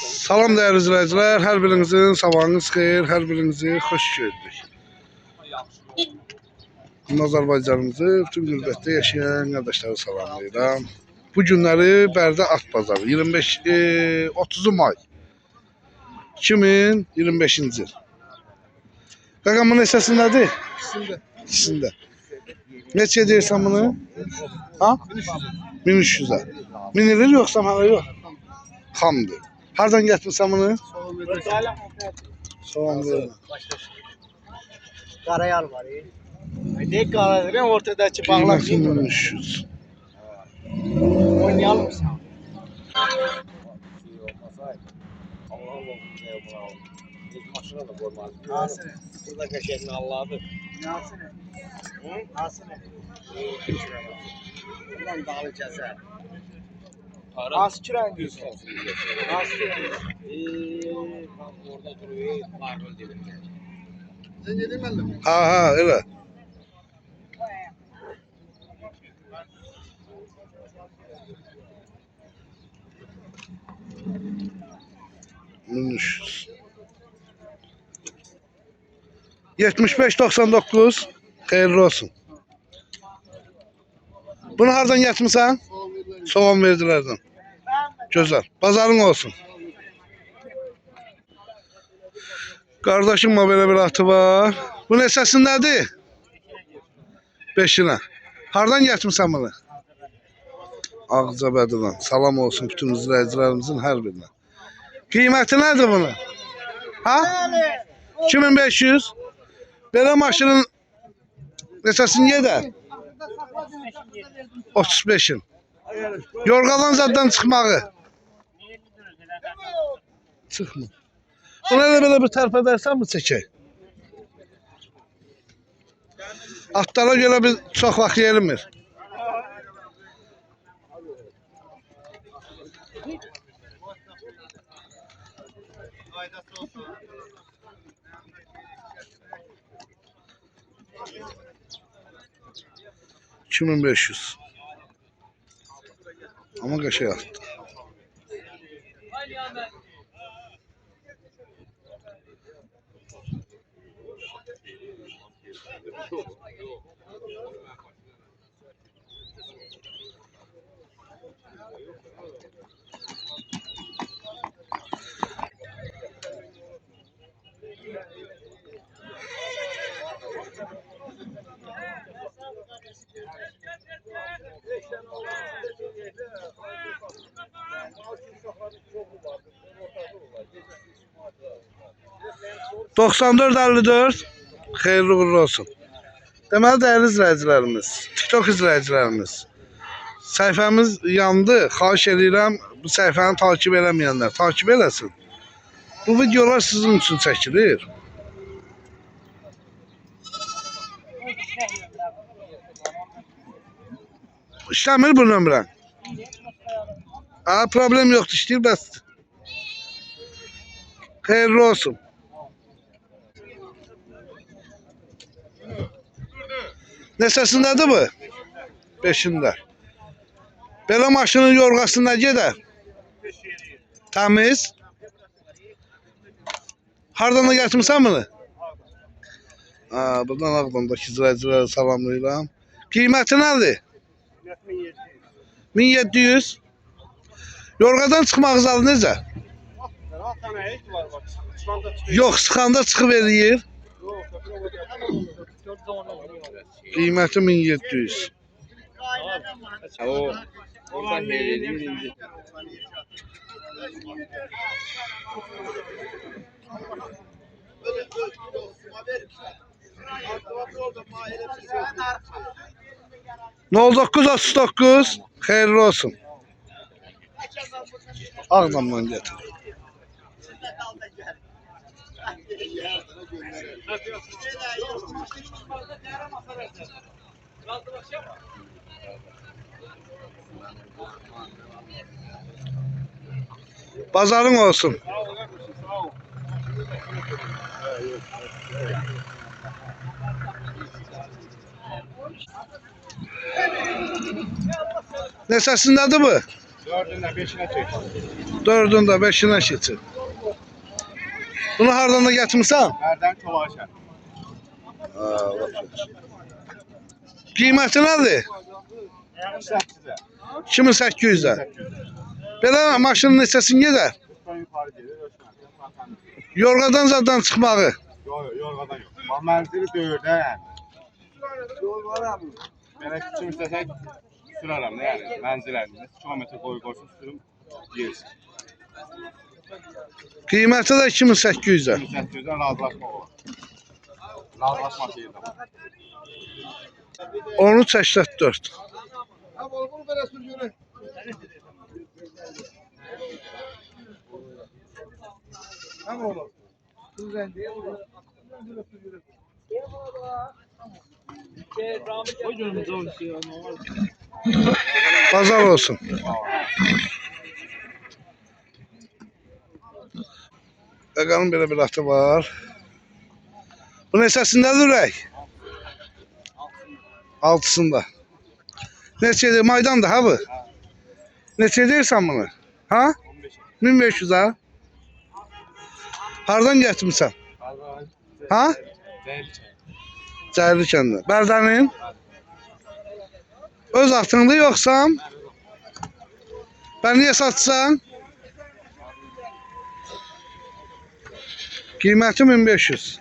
Salam değerli izleyiciler, her birinizin sabahınız xeyir, her birinizi hoş gördük. Azərbaycanımızı bütün qürbətdə yaşayan qardaşları salamlayıram. Bu günləri Bərdə At Bazarı 30 may 2025-ci il. Rəqəmin əsasındadır? İkisində. Neçə deyirsən bunu? Ha? 1300'ə. Minilir yoxsa hələ yox? Xamdır. Hardan gətirsən bunu? Soğan verin. Karayar var. Ne karayar? Ortadaki bağlar Qiyməti 1300. oynayalım sen. Nasıl? Burada kaşerini Allah'adır. Nasıl? Nasıl? Buradan dağılacağız ha. Nasıl küren diyorsun? Nasıl küren? Bak orada duruyor. Marmol dibinde. Sen yedin mi? Ha, evet. Minüş. 75-99 hayırlı olsun. Bunu hardan getmirsən? Soğan verdilərdən. Gözəl. Bazarın olsun. Kardeşim böyle bir atı var. Bu nesəsindədir? 5'inə. Hardan getmirsən bunu? Ağcabədidən. Salam olsun bütün izləyicilərimizin hər birinə. Qiyməti nədir bunun? Ha? 2500. Belə maşının nesəsini gedər? 35'in. Yorğadan zaddan çıxmağı. Çıxmır. Buna da böyle bir tərp edersen mi çəkək? Atlara göre bir çox vaxt yerimir. $2500. Ama qəşəng atdı. $94.54 xeyirli uğurlu olsun. Deməli değerli izləyicilərimiz, TikTok izləyicilərimiz, səhifəmiz yandı. Xahiş edirəm bu səhifəni takip eləməyənlər takip eləsin. Bu videolar sizin üçün çəkilir. İşləmir bu nömrə. Problem yoxdur, işləyir bəsdir. Xeyirli olsun. Nesəsindədir bu? 5'ində. Belə maşının yorğasında gedər. Təmiz. Hardan da gətirmirsən bunu? Buradan Ağdamdakı izləyicilərə salamlayıram. Qiyməti nədir? 1700. Yorğadan çıxmaq zalı necə? Yox, sıxanda çıxıb eləyir. Qiyməti 1700. Oradan gelelim. Ne oldu 939? Hayırlı olsun. Ağdamdan getir. Pazarın olsun. Nesəsindədir bu? Dördünde beşine çek. 4'ün də 5-inə keçir. Bunu hardan da gətirmisən? Nereden çolaşan? Qiyməti nədir? 8'e. 2800-ə. Belə maşının neçəsin gedər? Üstten yukarı gelir. Ölçmez. Yorğadan zaten çıxmağı. Yok yok yorgadan yok. Bak menzili dövürde yani. Ben küçük istesek sürerəm də yani mənzillərində. Kilometre boyu qoysun sürüm yersin. Qiyməti də 2800-ə. 2800'den razılaşma olur. Razılaşma şeyinde var. 1384. Bazar olsun. Bakalım belə bir atı var. Bu neçəsindədir ürək? Altısında. Neçədir? Maydandır ha bu? Neçə deyirsən bunu? Ha? 1500 ha? Hardan gətirmisən? Ha? Cəhli kəndə. Bərdənin? Öz atındır yoxsa? Ben niye satsan? Qiyməti 1500.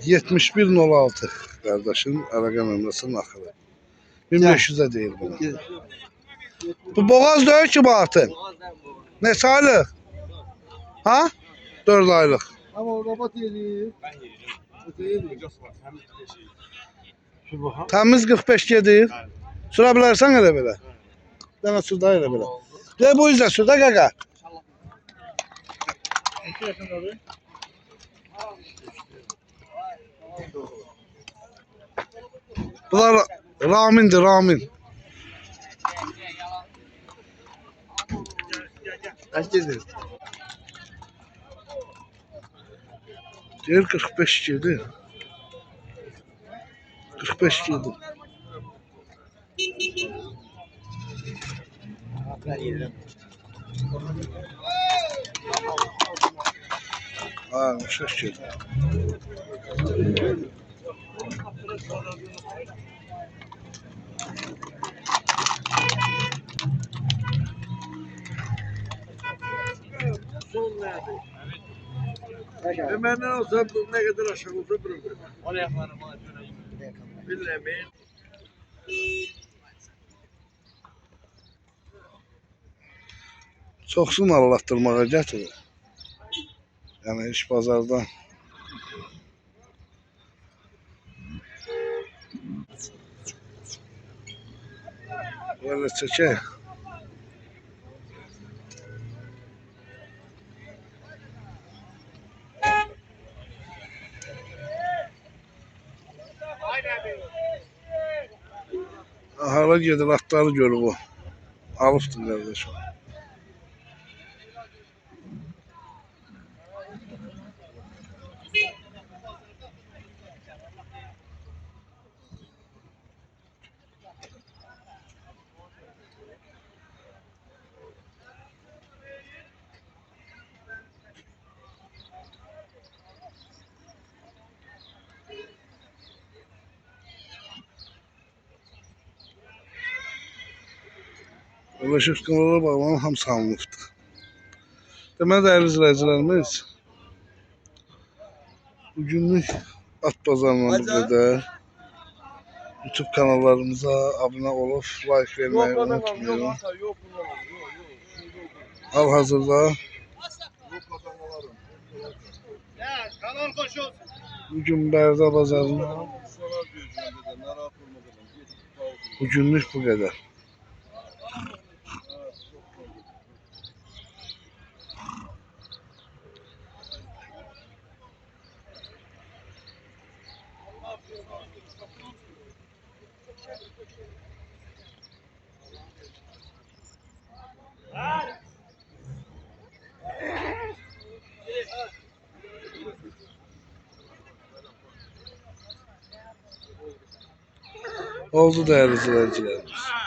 ...7106 kardeşin Aragan ömrəsinin axırı. 1500'e değil bunu. Bu boğaz değil ki bu atın. Neçə aylıq? Ha? 4 aylıq. Ama o robot yedi. Ben yedim. Şu bu ha. Təmiz 45 gedir. Süra bilərsən elə belə. Dənə sürdə elə belə. De bu izlə sürdə qaqa. Bunlar Ramin'dir, Ramin. Kaç gezdin? Deyir 45 gedir. 45 gedir. Ben yedim. Ha, 5 gedir. Benden olsa ne kadar aşağı olsa bırakırım. O ne yaparım? Bilemeyin. Çoxsun anlattırmağa gətirir. Yəni iş bazarda. Böyle çəkək. Hara gedir atları görüb o. Alıbdır qardaşım. Ulaşıq kanallara bağlanan hamısı alınıbdır. Deməli dəyərli izləyicilərimiz, bugünlük at bazarına bu qədər. YouTube kanallarımıza abunə olub, like verməyi unutmayın. Hal-hazırda bugün Bərdə bazarına bugünlük bu qədər. Oldu değerli izleyicilerimiz.